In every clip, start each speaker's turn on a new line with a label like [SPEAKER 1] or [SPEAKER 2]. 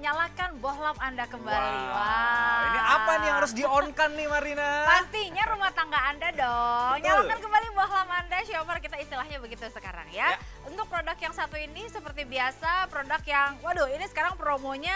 [SPEAKER 1] nyalakan bohlam Anda kembali.
[SPEAKER 2] Ini apa nih yang harus di-on-kan nih Marina?
[SPEAKER 1] Pastinya rumah tangga Anda dong.
[SPEAKER 2] Betul.
[SPEAKER 1] Nyalakan kembali bohlam Anda, shopper, kita istilahnya begitu sekarang ya. Untuk produk yang satu ini seperti biasa, produk yang, waduh ini sekarang promonya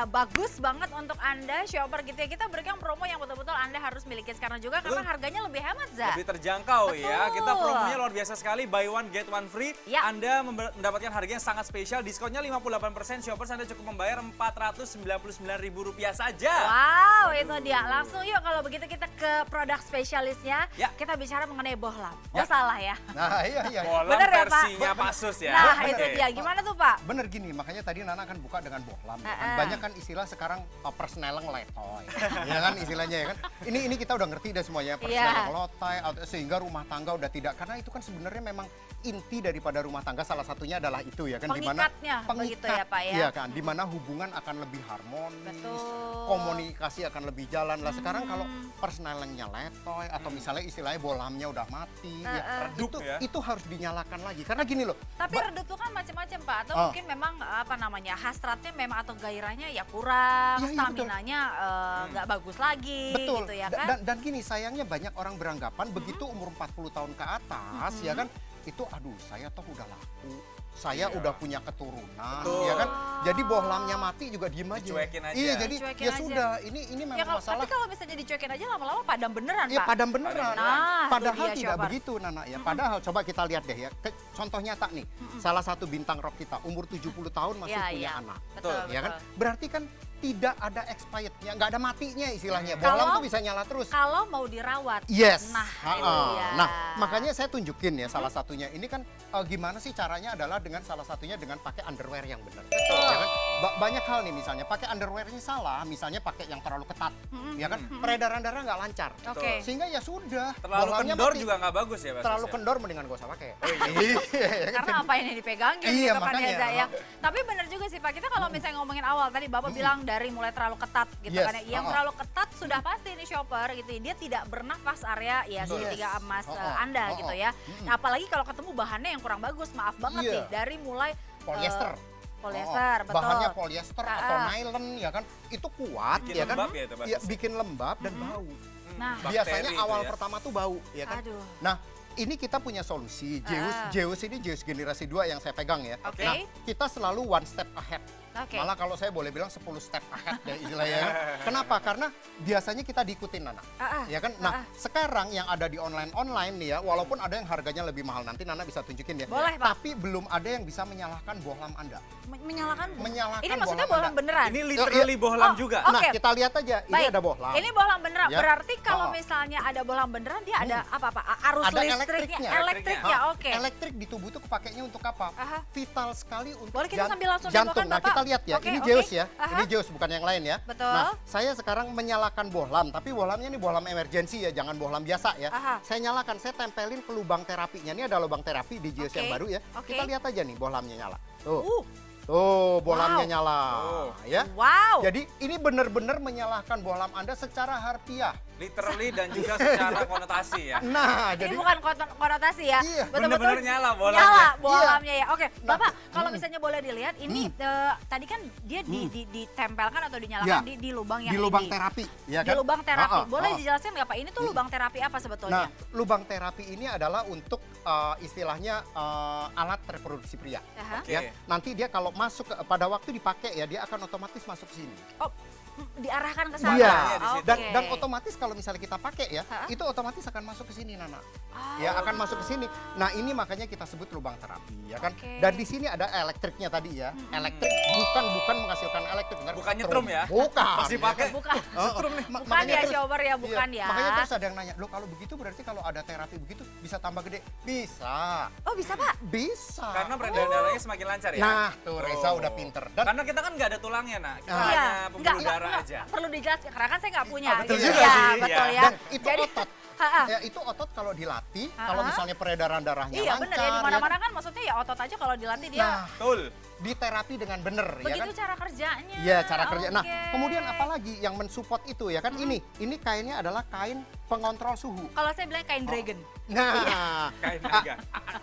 [SPEAKER 1] bagus banget untuk Anda, shopper gitu ya. Kita berikan promo yang betul-betul Anda harus miliki sekarang juga karena harganya lebih hemat, Za.
[SPEAKER 2] Lebih terjangkau ya.
[SPEAKER 1] Betul.
[SPEAKER 2] Kita promonya luar biasa sekali, buy one get one free.
[SPEAKER 1] Ya.
[SPEAKER 2] Anda mendapatkan harga yang sangat spesial, diskonnya 58%. Shoppers Anda cukup membayar Rp499.000 saja.
[SPEAKER 1] Wow, itu dia. Langsung yuk kalau begitu kita ke produk spesialisnya.
[SPEAKER 2] Ya.
[SPEAKER 1] Kita bicara mengenai bohlam.
[SPEAKER 2] Ya.
[SPEAKER 1] Oh salah ya?
[SPEAKER 3] Nah iya.
[SPEAKER 2] Bohlam
[SPEAKER 1] Bener ya, Pak?
[SPEAKER 2] versinya Pasus ya.
[SPEAKER 1] Nah
[SPEAKER 2] Oke.
[SPEAKER 1] itu dia. Gimana tuh Pak?
[SPEAKER 3] Bener gini, makanya tadi Nana kan buka dengan bohlam. Banyak kan istilah sekarang persneleng letoy. Ya kan istilahnya ya kan. Ini kita udah ngerti deh semuanya. Persneleng letoy, sehingga rumah tangga udah tidak. Karena itu kan sebenarnya memang inti daripada rumah tangga salah satunya adalah itu ya kan.
[SPEAKER 1] Pengikatnya, begitu ya Pak ya?
[SPEAKER 3] Iya kan, dimana hubungan akan lebih harmonis.
[SPEAKER 1] Betul.
[SPEAKER 3] Komunikasi akan lebih jalan lah. Sekarang kalau persnelengnya letoy atau misalnya istilahnya bohlamnya udah mati.
[SPEAKER 2] Redup ya.
[SPEAKER 3] Itu harus dinyalakan lagi. Karena gini loh.
[SPEAKER 1] Tapi redup tuh kan macam-macam Pak, atau mungkin memang apa namanya hasratnya memang atau gairahnya ya kurang,
[SPEAKER 3] Iya,
[SPEAKER 1] staminanya nggak bagus lagi,
[SPEAKER 3] Betul.
[SPEAKER 1] gitu ya kan?
[SPEAKER 3] Dan gini, sayangnya banyak orang beranggapan begitu umur 40 tahun ke atas ya kan, itu aduh saya toh udah laku. Saya udah punya keturunan,
[SPEAKER 2] Betul.
[SPEAKER 3] ya kan? Jadi bohlamnya mati juga diem aja.
[SPEAKER 2] Dicuekin aja.
[SPEAKER 3] Iya, jadi
[SPEAKER 1] Dicuekin
[SPEAKER 3] ya
[SPEAKER 1] aja.
[SPEAKER 3] sudah. Ini memang
[SPEAKER 1] Ya,
[SPEAKER 3] masalah.
[SPEAKER 1] tapi kalau misalnya dicuekin aja lama-lama padam beneran
[SPEAKER 3] Iya
[SPEAKER 1] Pak.
[SPEAKER 3] padam beneran.
[SPEAKER 1] Nah,
[SPEAKER 3] Padahal
[SPEAKER 1] itu dia,
[SPEAKER 3] tidak
[SPEAKER 1] Shopper.
[SPEAKER 3] begitu Nana ya. Padahal coba kita lihat deh ya. Contoh nyata nih. Salah satu bintang rock kita umur 70 tahun masih
[SPEAKER 1] Iya,
[SPEAKER 3] punya
[SPEAKER 1] iya.
[SPEAKER 3] anak.
[SPEAKER 1] Betul,
[SPEAKER 3] Ya kan?
[SPEAKER 1] betul.
[SPEAKER 3] Berarti kan tidak ada expirednya, nggak ada matinya istilahnya.
[SPEAKER 1] Kalau-
[SPEAKER 3] Bohlam tuh bisa nyala terus.
[SPEAKER 1] Kalau mau dirawat.
[SPEAKER 3] Yes.
[SPEAKER 1] Nah,
[SPEAKER 3] Ha-ha.
[SPEAKER 1] itu dia.
[SPEAKER 3] Nah, makanya saya tunjukin ya salah satunya. Ini kan gimana sih caranya adalah dengan salah satunya dengan pakai underwear yang benar.
[SPEAKER 1] Betul.
[SPEAKER 3] Ya kan? Banyak hal nih misalnya pakai underwearnya salah, misalnya pakai yang terlalu ketat. Ya kan? Peredaran darah nggak lancar.
[SPEAKER 1] Oke.
[SPEAKER 3] Sehingga ya sudah.
[SPEAKER 2] Terlalu
[SPEAKER 3] bohlamnya
[SPEAKER 2] kendor
[SPEAKER 3] mati.
[SPEAKER 2] juga nggak bagus ya Pasus
[SPEAKER 3] Terlalu
[SPEAKER 2] ya?
[SPEAKER 3] kendor mendingan gak usah pakai.
[SPEAKER 1] Karena apa yang dipegangin
[SPEAKER 3] Iya,
[SPEAKER 1] gitu kan ya
[SPEAKER 3] makanya.
[SPEAKER 1] Za ya. Tapi bener juga sih Pak, kita kalau misalnya ngomongin awal tadi Bapak bilang dari mulai terlalu ketat gitu
[SPEAKER 3] Yes,
[SPEAKER 1] kan ya. Yang terlalu ketat sudah pasti ini shopper gitu ya. Dia tidak bernafas area ya segitiga emas Anda gitu ya. Nah, apalagi kalau ketemu bahannya yang kurang bagus, maaf banget
[SPEAKER 3] Iya.
[SPEAKER 1] nih dari mulai
[SPEAKER 3] Polyester.
[SPEAKER 1] polyester, betul.
[SPEAKER 3] Bahannya polyester atau nylon ya kan. Itu kuat
[SPEAKER 2] Bikin
[SPEAKER 3] ya kan.
[SPEAKER 2] lembab ya itu, Pasus?
[SPEAKER 3] Iya, bikin lembab dan bau.
[SPEAKER 1] Nah,
[SPEAKER 2] Bakteri
[SPEAKER 3] Biasanya
[SPEAKER 2] itu
[SPEAKER 3] awal
[SPEAKER 2] ya.
[SPEAKER 3] pertama tuh bau ya kan.
[SPEAKER 1] aduh.
[SPEAKER 3] Nah, ini kita punya solusi. Zeus ini Zeus generasi 2 yang saya pegang ya.
[SPEAKER 1] Oke.
[SPEAKER 3] Nah, kita selalu one step ahead.
[SPEAKER 1] Oke.
[SPEAKER 3] Malah kalau saya boleh bilang 10 step ahead ya istilahnya. Kenapa? Karena biasanya kita diikutin Nana. Ya kan? Nah, sekarang yang ada di online nih ya, walaupun ada yang harganya lebih mahal, nanti Nana bisa tunjukin ya.
[SPEAKER 1] Boleh, Pak.
[SPEAKER 3] Tapi belum ada yang bisa menyalahkan bohlam Anda.
[SPEAKER 1] Menyalakan.
[SPEAKER 3] Menyalakan
[SPEAKER 1] Ini maksudnya
[SPEAKER 3] bohlam
[SPEAKER 1] bohlam
[SPEAKER 3] Anda.
[SPEAKER 1] beneran.
[SPEAKER 2] Ini literally bohlam
[SPEAKER 1] Oh,
[SPEAKER 2] juga.
[SPEAKER 1] oh.
[SPEAKER 3] Nah,
[SPEAKER 1] Oke.
[SPEAKER 3] kita lihat aja. Ini
[SPEAKER 1] Baik.
[SPEAKER 3] ada bohlam.
[SPEAKER 1] Ini bohlam beneran.
[SPEAKER 3] Ya.
[SPEAKER 1] Berarti kalau
[SPEAKER 3] Oh.
[SPEAKER 1] misalnya ada bohlam beneran dia ada apa-apa? Arus
[SPEAKER 3] Ada
[SPEAKER 1] listriknya.
[SPEAKER 3] elektriknya.
[SPEAKER 1] Elektriknya, oke.
[SPEAKER 3] Elektrik di tubuh itu kepakainya untuk apa?
[SPEAKER 1] Aha.
[SPEAKER 3] Vital sekali untuk
[SPEAKER 1] Boleh kita sambil langsung
[SPEAKER 3] jantung.
[SPEAKER 1] demokan,
[SPEAKER 3] Nah,
[SPEAKER 1] Bapak?
[SPEAKER 3] kita lihat ya.
[SPEAKER 1] Oke,
[SPEAKER 3] Ini
[SPEAKER 1] oke.
[SPEAKER 3] Zeus ya.
[SPEAKER 1] Aha.
[SPEAKER 3] Ini Zeus bukan yang lain ya.
[SPEAKER 1] Betul.
[SPEAKER 3] Nah, saya sekarang menyalakan bohlam, tapi bohlamnya ini bohlam emergency ya, jangan bohlam biasa ya.
[SPEAKER 1] Aha.
[SPEAKER 3] Saya nyalakan, saya tempelin ke lubang terapinya. Ini ada lubang terapi di Zeus
[SPEAKER 1] Oke,
[SPEAKER 3] yang baru ya.
[SPEAKER 1] oke.
[SPEAKER 3] Kita lihat aja nih bohlamnya nyala. Tuh.
[SPEAKER 1] Uh,
[SPEAKER 3] Tuh, bohlamnya
[SPEAKER 1] Wow.
[SPEAKER 3] nyala ya.
[SPEAKER 1] wow.
[SPEAKER 3] Jadi ini benar-benar menyalahkan bohlam Anda secara harfiah.
[SPEAKER 2] Literally dan juga secara konotasi ya.
[SPEAKER 3] Nah,
[SPEAKER 1] Ini
[SPEAKER 3] jadi
[SPEAKER 1] bukan konotasi ya.
[SPEAKER 3] Iya,
[SPEAKER 2] bener-bener nyala bohlamnya.
[SPEAKER 1] Nyala bohlamnya ya. Oke,
[SPEAKER 3] Nah,
[SPEAKER 1] Bapak kalau misalnya boleh dilihat ini tadi kan dia ditempelkan atau
[SPEAKER 3] Ya.
[SPEAKER 1] dinyalakan di lubang yang
[SPEAKER 3] di lubang
[SPEAKER 1] ini.
[SPEAKER 3] terapi ya
[SPEAKER 1] Di
[SPEAKER 3] kan?
[SPEAKER 1] lubang terapi.
[SPEAKER 3] Ha-ha,
[SPEAKER 1] Boleh
[SPEAKER 3] ha-ha.
[SPEAKER 1] dijelaskan nggak Pak? Ini tuh lubang terapi apa
[SPEAKER 3] Nah,
[SPEAKER 1] sebetulnya?
[SPEAKER 3] lubang terapi ini adalah untuk istilahnya alat reproduksi pria.
[SPEAKER 1] Aha.
[SPEAKER 2] Oke.
[SPEAKER 3] Ya, nanti dia kalau masuk pada waktu dipakai ya dia akan otomatis masuk ke sini.
[SPEAKER 1] Oh, diarahkan ke sana.
[SPEAKER 3] Iya.
[SPEAKER 2] di situ.
[SPEAKER 1] Oke.
[SPEAKER 3] Dan otomatis kalau misalnya kita pakai ya,
[SPEAKER 1] Ha-ha.
[SPEAKER 3] itu otomatis akan masuk ke sini Nana.
[SPEAKER 1] Oh.
[SPEAKER 3] Ya, akan masuk ke sini. Nah, ini makanya kita sebut lubang terapi ya kan.
[SPEAKER 1] Oke.
[SPEAKER 3] Dan di sini ada elektriknya tadi ya. Elektrik bukan menghasilkan elektrik. Bentar,
[SPEAKER 2] Bukan
[SPEAKER 3] setrum.
[SPEAKER 2] nyetrum ya?
[SPEAKER 3] Bukan.
[SPEAKER 2] Masih pakai.
[SPEAKER 1] Bukan.
[SPEAKER 3] Setrum nih.
[SPEAKER 1] Bukan ya, shopper ya, bukan ya.
[SPEAKER 3] Makanya terus ada yang nanya, "Loh, kalau begitu berarti kalau ada terapi begitu bisa tambah gede?" Bisa.
[SPEAKER 1] Oh, bisa Pak?
[SPEAKER 3] Bisa.
[SPEAKER 2] Karena peredaran darahnya semakin lancar ya.
[SPEAKER 3] Nah, tuh Reza
[SPEAKER 2] Oh.
[SPEAKER 3] udah pinter. Dan
[SPEAKER 2] Karena kita kan nggak ada tulangnya, nak. Kita
[SPEAKER 3] Nah.
[SPEAKER 2] hanya pembuluh
[SPEAKER 1] Enggak,
[SPEAKER 2] darah aja.
[SPEAKER 1] perlu dijelaskan karena kan saya nggak punya.
[SPEAKER 2] betul
[SPEAKER 1] gitu
[SPEAKER 2] juga
[SPEAKER 1] ya,
[SPEAKER 2] sih,
[SPEAKER 1] betul
[SPEAKER 2] iya.
[SPEAKER 1] ya.
[SPEAKER 3] dan itu
[SPEAKER 1] Jadi
[SPEAKER 3] otot. Ya itu otot kalau dilatih, kalau misalnya peredaran darahnya
[SPEAKER 1] Iya
[SPEAKER 3] lancar.
[SPEAKER 1] bener ya, di mana-mana kan maksudnya ya otot aja kalau dilatih dia.
[SPEAKER 3] Nah,
[SPEAKER 2] Betul.
[SPEAKER 3] diterapi dengan benar ya kan.
[SPEAKER 1] Begitu cara kerjanya.
[SPEAKER 3] Iya, cara kerja. Nah,
[SPEAKER 1] Oke.
[SPEAKER 3] kemudian apalagi yang mensupport itu ya kan ini kainnya adalah kain pengontrol suhu.
[SPEAKER 1] Kalau saya bilang kain dragon.
[SPEAKER 3] Nah,
[SPEAKER 2] Kain naga.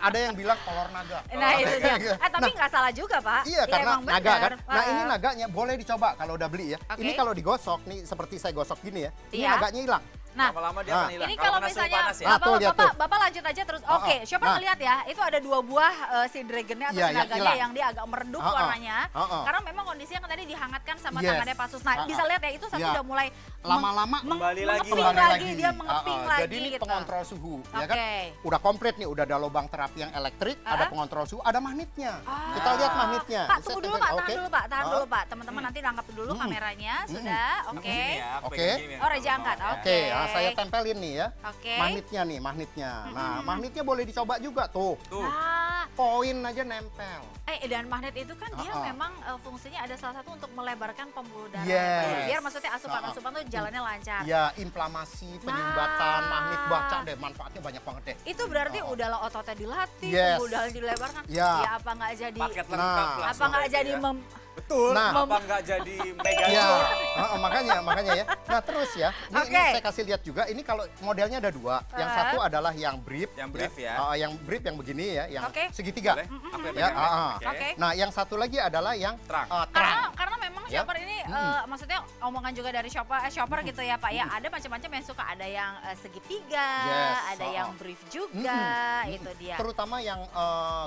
[SPEAKER 3] ada yang bilang kolor naga.
[SPEAKER 1] Nah itu dia. Tapi nggak salah juga Pak.
[SPEAKER 3] Iya,
[SPEAKER 1] Ya,
[SPEAKER 3] karena
[SPEAKER 1] emang
[SPEAKER 3] naga kan.
[SPEAKER 1] bener.
[SPEAKER 3] Nah, ini naganya boleh dicoba kalau udah beli ya.
[SPEAKER 1] Oke.
[SPEAKER 3] Ini kalau digosok nih seperti saya gosok gini ya. Ini
[SPEAKER 1] Iya.
[SPEAKER 3] naganya hilang.
[SPEAKER 1] Nah,
[SPEAKER 2] Lama-lama dia
[SPEAKER 3] Nah.
[SPEAKER 2] akan hilang.
[SPEAKER 1] ini kalau
[SPEAKER 2] kena suhu
[SPEAKER 1] misalnya
[SPEAKER 2] panas ya.
[SPEAKER 3] Nah, tuh, lihat tuh.
[SPEAKER 1] Bapak lanjut aja terus. Oke, Shopper
[SPEAKER 3] Nah.
[SPEAKER 1] ngeliat ya, itu ada 2 buah si dragonnya atau
[SPEAKER 3] Iya,
[SPEAKER 1] si
[SPEAKER 3] yang
[SPEAKER 1] naganya
[SPEAKER 3] hilang.
[SPEAKER 1] yang dia agak meredup
[SPEAKER 3] Oh, oh.
[SPEAKER 1] warnanya.
[SPEAKER 3] Oh, oh.
[SPEAKER 1] Karena memang kondisinya kan tadi dihangatkan sama
[SPEAKER 3] Yes.
[SPEAKER 1] tangannya Pak Sus. Nah,
[SPEAKER 3] Oh,
[SPEAKER 1] bisa
[SPEAKER 3] oh.
[SPEAKER 1] lihat ya, itu satu
[SPEAKER 3] Iya.
[SPEAKER 1] udah mulai
[SPEAKER 3] Lama-lama
[SPEAKER 2] Kembali lagi.
[SPEAKER 1] mengeping
[SPEAKER 3] Kembali
[SPEAKER 1] lagi, dia mengeping lagi
[SPEAKER 3] Jadi ini
[SPEAKER 1] gitu.
[SPEAKER 3] pengontrol suhu ya kan.
[SPEAKER 1] Oke.
[SPEAKER 3] Udah komplit nih, udah ada lubang terapi yang elektrik, ada pengontrol suhu, ada magnetnya. Kita lihat magnetnya.
[SPEAKER 1] Pak,
[SPEAKER 3] Bisa
[SPEAKER 1] tunggu dulu
[SPEAKER 3] tempel-
[SPEAKER 1] Pak,
[SPEAKER 3] oke.
[SPEAKER 1] tahan dulu Pak, tahan
[SPEAKER 3] Oh.
[SPEAKER 1] dulu Pak. Teman-teman nanti nangkep dulu kameranya, sudah, oke.
[SPEAKER 2] Ini ya, aku
[SPEAKER 3] Oke.
[SPEAKER 2] pegang gini ya.
[SPEAKER 1] Oh, Raja angkat,
[SPEAKER 2] Ya.
[SPEAKER 3] Oke, nah, saya tempelin nih ya.
[SPEAKER 1] Oke.
[SPEAKER 3] Magnetnya nih, magnetnya. Nah, magnetnya boleh dicoba juga tuh.
[SPEAKER 2] Tuh.
[SPEAKER 1] Ah,
[SPEAKER 3] Poin aja nempel.
[SPEAKER 1] dan magnet itu kan dia
[SPEAKER 3] Oh, oh.
[SPEAKER 1] memang fungsinya ada salah satu untuk melebarkan pembuluh darah.
[SPEAKER 3] Yes.
[SPEAKER 1] ya, Pak, ya. Biar maksudnya asupan-asupan tuh jalannya lancar.
[SPEAKER 3] Ya, inflamasi, penyumbatan,
[SPEAKER 1] Nah.
[SPEAKER 3] magnet baca deh, manfaatnya banyak banget deh.
[SPEAKER 1] Itu berarti udahlah ototnya dilatih,
[SPEAKER 3] Yes.
[SPEAKER 1] udah dilebarkan.
[SPEAKER 3] Ya.
[SPEAKER 1] Ya apa nggak jadi
[SPEAKER 2] Paket lengkap
[SPEAKER 3] Nah.
[SPEAKER 2] langsung
[SPEAKER 1] apa nggak
[SPEAKER 2] kayak
[SPEAKER 1] jadi
[SPEAKER 2] gitu ya.
[SPEAKER 1] mem
[SPEAKER 2] Betul.
[SPEAKER 3] Nah.
[SPEAKER 2] Apa nggak jadi mega
[SPEAKER 3] Ya,
[SPEAKER 2] store?
[SPEAKER 3] makanya ya. Nah terus ya, ini
[SPEAKER 1] Oke.
[SPEAKER 3] saya kasih lihat juga. Ini kalau modelnya ada 2. Yang satu adalah yang brief,
[SPEAKER 2] Yang brief ya.
[SPEAKER 3] Yang brief yang begini ya, yang
[SPEAKER 1] Oke.
[SPEAKER 3] segitiga.
[SPEAKER 2] Boleh? Aku yang
[SPEAKER 3] Ya,
[SPEAKER 2] pegang ya.
[SPEAKER 3] ah.
[SPEAKER 2] Oke.
[SPEAKER 1] Oke.
[SPEAKER 3] Nah yang satu lagi adalah yang
[SPEAKER 2] Terang.
[SPEAKER 3] terang.
[SPEAKER 1] karena memang
[SPEAKER 3] Ya.
[SPEAKER 1] shopper ini maksudnya omongan juga dari shopper gitu ya Pak ya. Ada macam-macam yang suka, ada yang segitiga,
[SPEAKER 3] Yes,
[SPEAKER 1] ada yang brief juga, itu dia.
[SPEAKER 3] Terutama yang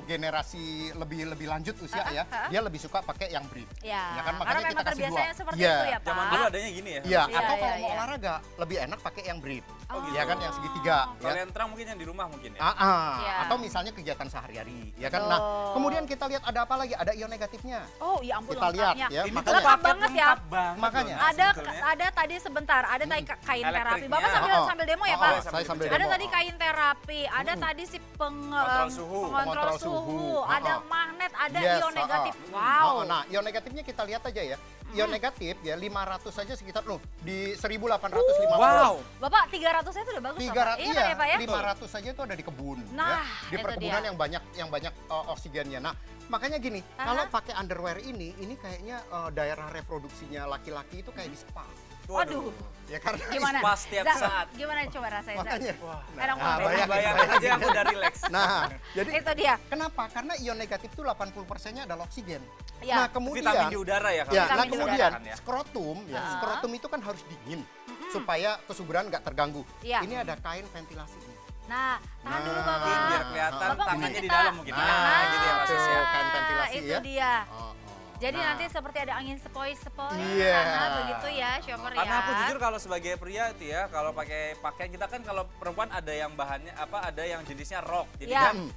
[SPEAKER 3] generasi lebih lanjut usia ya, dia lebih suka pakai yang brief.
[SPEAKER 1] Ya,
[SPEAKER 3] kan,
[SPEAKER 1] karena
[SPEAKER 3] makanya
[SPEAKER 1] memang
[SPEAKER 3] kita kasih
[SPEAKER 1] terbiasanya
[SPEAKER 3] 2.
[SPEAKER 1] seperti
[SPEAKER 3] Iya.
[SPEAKER 1] itu ya Pak.
[SPEAKER 2] Zaman dulu adanya gini ya.
[SPEAKER 3] Iya,
[SPEAKER 1] Iya,
[SPEAKER 3] atau
[SPEAKER 1] iya,
[SPEAKER 3] kalau mau
[SPEAKER 1] iya.
[SPEAKER 3] olahraga lebih enak pakai yang brief.
[SPEAKER 1] Oh,
[SPEAKER 3] Ya kan yang segitiga.
[SPEAKER 2] Kalau
[SPEAKER 3] Ya.
[SPEAKER 2] yang terang mungkin yang di rumah mungkin ya.
[SPEAKER 1] Iya.
[SPEAKER 3] Atau misalnya kegiatan sehari-hari, ya kan. Nah,
[SPEAKER 1] Betul.
[SPEAKER 3] kemudian kita lihat ada apa lagi? Ada ion negatifnya.
[SPEAKER 1] Oh ya ampun
[SPEAKER 3] Kita lihat
[SPEAKER 1] lengkapnya.
[SPEAKER 3] ya,
[SPEAKER 2] Ini
[SPEAKER 3] makanya-
[SPEAKER 1] Lengkap banget ya.
[SPEAKER 2] lengkap banget
[SPEAKER 3] Makanya.
[SPEAKER 2] loh, Nas,
[SPEAKER 1] Ada
[SPEAKER 2] sebetulnya.
[SPEAKER 1] ada tadi sebentar, ada tadi kain terapi. Bapak
[SPEAKER 2] Elektriknya.
[SPEAKER 1] sambil demo ya
[SPEAKER 3] Oh,
[SPEAKER 1] Pak.
[SPEAKER 3] oh, saya sambil
[SPEAKER 1] Ada
[SPEAKER 3] demo.
[SPEAKER 1] tadi kain terapi, ada tadi si
[SPEAKER 2] Pengontrol suhu.
[SPEAKER 1] pengontrol
[SPEAKER 3] Pengontrol
[SPEAKER 1] suhu,
[SPEAKER 3] suhu.
[SPEAKER 1] ada
[SPEAKER 3] Oh, oh.
[SPEAKER 1] magnet, ada
[SPEAKER 3] Yes,
[SPEAKER 1] ion negatif.
[SPEAKER 3] Oh,
[SPEAKER 1] Wow.
[SPEAKER 3] nah, ion negatifnya kita lihat aja ya. Ion negatif ya 500 saja sekitar loh di 1850.
[SPEAKER 2] Wow.
[SPEAKER 1] Bapak 300-nya itu udah bagus loh, Pak.
[SPEAKER 3] 300
[SPEAKER 1] Iya kan ya Pak ya?
[SPEAKER 3] 500 saja itu ada di kebun
[SPEAKER 1] Nah,
[SPEAKER 3] ya. Di
[SPEAKER 1] itu
[SPEAKER 3] perkebunan
[SPEAKER 1] dia.
[SPEAKER 3] yang banyak oksigennya. Nah, makanya gini, kalau pakai underwear ini kayaknya daerah reproduksinya laki-laki itu kayak di spa.
[SPEAKER 1] Waduh.
[SPEAKER 3] Ya karena
[SPEAKER 1] Gimana?
[SPEAKER 2] Spa setiap saat.
[SPEAKER 1] Gimana coba rasain? Zak?
[SPEAKER 3] makanya.
[SPEAKER 1] Enak
[SPEAKER 3] Nah,
[SPEAKER 1] banget.
[SPEAKER 2] Bayangin aja aku udah relax.
[SPEAKER 3] Nah, jadi
[SPEAKER 1] Itu dia.
[SPEAKER 3] kenapa? Karena ion negatif itu 80%-nya adalah oksigen.
[SPEAKER 1] Ya.
[SPEAKER 3] Nah, kemudian
[SPEAKER 2] Vitamin di udara ya kalau
[SPEAKER 3] Ya,
[SPEAKER 2] kita
[SPEAKER 3] nah
[SPEAKER 1] Vitamin di
[SPEAKER 3] kemudian
[SPEAKER 2] udara. Ya.
[SPEAKER 3] skrotum ya,
[SPEAKER 1] Ah.
[SPEAKER 3] skrotum itu kan harus dingin supaya kesuburan nggak terganggu.
[SPEAKER 1] Iya.
[SPEAKER 3] Ini ada kain ventilasi ini.
[SPEAKER 1] Nah, tahan dulu
[SPEAKER 3] Nah.
[SPEAKER 1] Bapak.
[SPEAKER 2] Biar kelihatan
[SPEAKER 1] Bapak
[SPEAKER 2] tangannya
[SPEAKER 1] mungkin
[SPEAKER 2] di
[SPEAKER 1] kita-
[SPEAKER 2] dalam mungkin.
[SPEAKER 3] Nah,
[SPEAKER 2] Nah, gitu ya Mas Sus ya.
[SPEAKER 3] kain ventilasi
[SPEAKER 1] itu
[SPEAKER 3] ya.
[SPEAKER 1] dia.
[SPEAKER 3] Oh, oh.
[SPEAKER 1] Jadi
[SPEAKER 3] Nah,
[SPEAKER 1] nanti seperti ada angin sepoi-sepoi
[SPEAKER 3] Iya.
[SPEAKER 1] sana begitu ya, shopper ya.
[SPEAKER 2] Karena aku jujur kalau sebagai pria itu ya, kalau pakai pakaian kita kan kalau perempuan ada yang bahannya apa, ada yang jenisnya rok. Jadi
[SPEAKER 1] Ya.
[SPEAKER 2] kan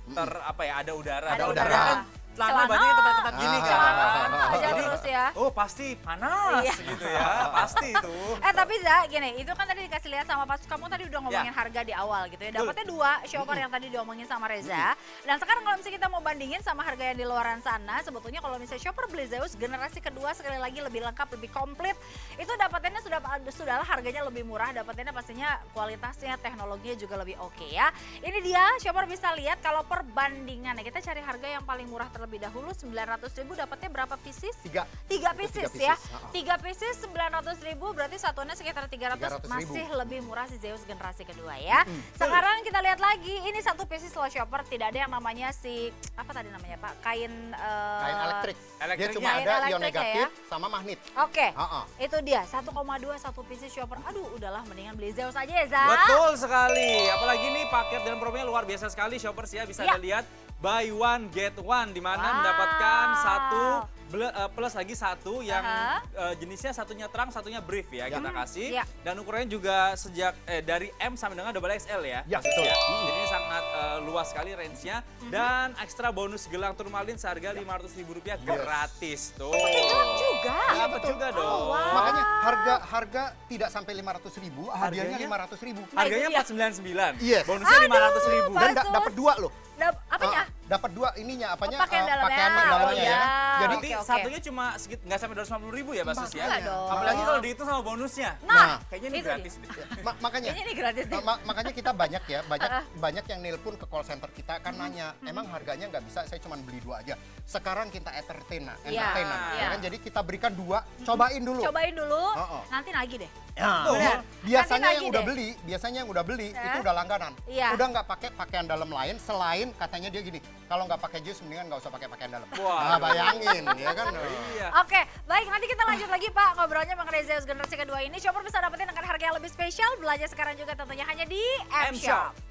[SPEAKER 2] ada udara.
[SPEAKER 1] Ada
[SPEAKER 3] udara.
[SPEAKER 2] Kan celana bajunya ketat-ketat gini kan.
[SPEAKER 1] Celana aja
[SPEAKER 2] Jadi,
[SPEAKER 1] terus ya.
[SPEAKER 2] oh pasti panas
[SPEAKER 1] Iya.
[SPEAKER 2] gitu ya, pasti itu.
[SPEAKER 1] Tapi Za, gini, itu kan tadi dikasih lihat sama Pas, kamu tadi udah ngomongin harga di awal gitu ya.
[SPEAKER 2] Betul.
[SPEAKER 1] Dapatnya 2 shopper yang tadi diomongin sama Reza. Dan sekarang kalau misalnya kita mau bandingin sama harga yang di luaran sana, sebetulnya kalau misalnya shopper beli Zeus generasi kedua sekali lagi lebih lengkap, lebih komplit, itu dapatannya sudahlah harganya lebih murah, dapatannya pastinya kualitasnya, teknologinya juga lebih oke ya. Ini dia, shopper bisa lihat kalau perbandingannya, kita cari harga yang paling murah terlebih dahulu, 900.000 dapatnya berapa pieces?
[SPEAKER 3] 3
[SPEAKER 1] 3 pieces
[SPEAKER 3] Tiga
[SPEAKER 1] ya.
[SPEAKER 3] pieces,
[SPEAKER 1] 3 pieces 900.000 berarti satuannya sekitar 300,
[SPEAKER 3] 300.000.
[SPEAKER 1] masih lebih murah si Zeus generasi kedua ya. Sekarang kita lihat lagi, ini satu pieces loh shopper, tidak ada yang namanya si apa tadi namanya Pak? Kain
[SPEAKER 3] kain elektrik. Dia
[SPEAKER 2] Elektriknya.
[SPEAKER 3] cuma
[SPEAKER 1] Kain
[SPEAKER 3] ada ion
[SPEAKER 1] elektrik ya,
[SPEAKER 3] negatif sama magnet.
[SPEAKER 1] Oke.
[SPEAKER 3] Heeh.
[SPEAKER 1] Itu dia 1,2 satu pieces shopper. Aduh, udahlah mendingan beli Zeus aja ya, Za.
[SPEAKER 2] Betul sekali. Apalagi nih paket dan promonya luar biasa sekali, shoppers ya. Bisa
[SPEAKER 1] Ya.
[SPEAKER 2] Anda lihat buy one get one, di mana
[SPEAKER 1] Wow.
[SPEAKER 2] mendapatkan satu plus lagi satu yang
[SPEAKER 1] Aha.
[SPEAKER 2] jenisnya satunya terang, satunya brief ya, kita kasih.
[SPEAKER 1] Ya.
[SPEAKER 2] Dan ukurannya juga dari M sampai dengan double XL ya.
[SPEAKER 3] Ya,
[SPEAKER 2] Mas Sus
[SPEAKER 3] betul.
[SPEAKER 2] Jadi ini sangat luas sekali range-nya. Dan ekstra bonus gelang turmalin seharga Rp500.000 gratis tuh.
[SPEAKER 1] Juga.
[SPEAKER 2] Dapat juga dong.
[SPEAKER 1] Oh, wow.
[SPEAKER 3] Makanya harga tidak sampai 500.000, hadiahnya 500.000.
[SPEAKER 1] Nah, itu
[SPEAKER 2] Harganya
[SPEAKER 1] dia.
[SPEAKER 2] 499.
[SPEAKER 3] Yes.
[SPEAKER 2] Bonusnya 500.000.
[SPEAKER 1] Pak
[SPEAKER 3] Dan
[SPEAKER 1] Sus.
[SPEAKER 3] dapat 2 loh.
[SPEAKER 1] Apanya?
[SPEAKER 3] dapat 2 ininya apanya
[SPEAKER 1] pakaian dalamnya.
[SPEAKER 3] dalamnya ya. Jadi
[SPEAKER 2] Jadi satunya cuma nggak sampai 250.000 ya Mbak Sus ya?
[SPEAKER 1] Enggak dong.
[SPEAKER 2] Apalagi kalau dihitung sama bonusnya.
[SPEAKER 1] Nah,
[SPEAKER 2] Kayaknya ini
[SPEAKER 1] itu
[SPEAKER 2] gratis deh.
[SPEAKER 3] makanya
[SPEAKER 1] Kayaknya ini gratis deh.
[SPEAKER 3] makanya kita banyak yang nelpon ke call center kita kan nanya, emang harganya nggak bisa saya cuma beli 2 aja. Sekarang kita entertain
[SPEAKER 1] Iya.
[SPEAKER 3] ya kan. Jadi kita berikan 2, cobain dulu.
[SPEAKER 1] Cobain dulu,
[SPEAKER 3] Oh.
[SPEAKER 1] nanti nagih deh.
[SPEAKER 3] Ya,
[SPEAKER 1] Benar.
[SPEAKER 3] biasanya
[SPEAKER 1] Nanti
[SPEAKER 3] yang
[SPEAKER 1] nagih
[SPEAKER 3] udah
[SPEAKER 1] deh.
[SPEAKER 3] beli itu udah langganan.
[SPEAKER 1] Iya.
[SPEAKER 3] Udah nggak pakai pakaian dalam lain selain katanya dia gini, kalau nggak pakai jus mendingan nggak usah pakai pakaian dalam.
[SPEAKER 2] Wah.
[SPEAKER 3] Nah, bayangin ya kan.
[SPEAKER 2] Iya.
[SPEAKER 1] Oke, baik nanti kita lanjut lagi Pak ngobrolnya mengenai Zeus generasi kedua ini. Shopper bisa dapetin dengan harga yang lebih spesial. Belanja sekarang juga tentunya hanya di M-Shop.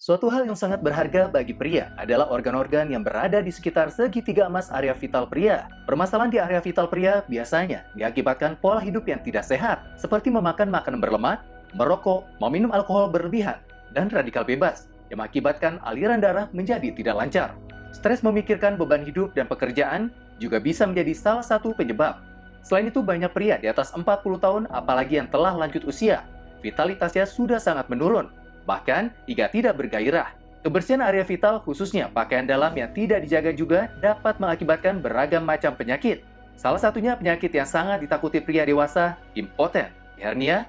[SPEAKER 4] Suatu hal yang sangat berharga bagi pria adalah organ-organ yang berada di sekitar segitiga emas area vital pria. Permasalahan di area vital pria biasanya diakibatkan pola hidup yang tidak sehat, seperti memakan makanan berlemak, merokok, meminum alkohol berlebihan, dan radikal bebas, yang mengakibatkan aliran darah menjadi tidak lancar. Stres memikirkan beban hidup dan pekerjaan juga bisa menjadi salah satu penyebab. Selain itu, banyak pria di atas 40 tahun, apalagi yang telah lanjut usia, vitalitasnya sudah sangat menurun. Bahkan hingga tidak bergairah. Kebersihan area vital, khususnya pakaian dalam yang tidak dijaga juga dapat mengakibatkan beragam macam penyakit. Salah satunya penyakit yang sangat ditakuti pria dewasa, impoten, hernia,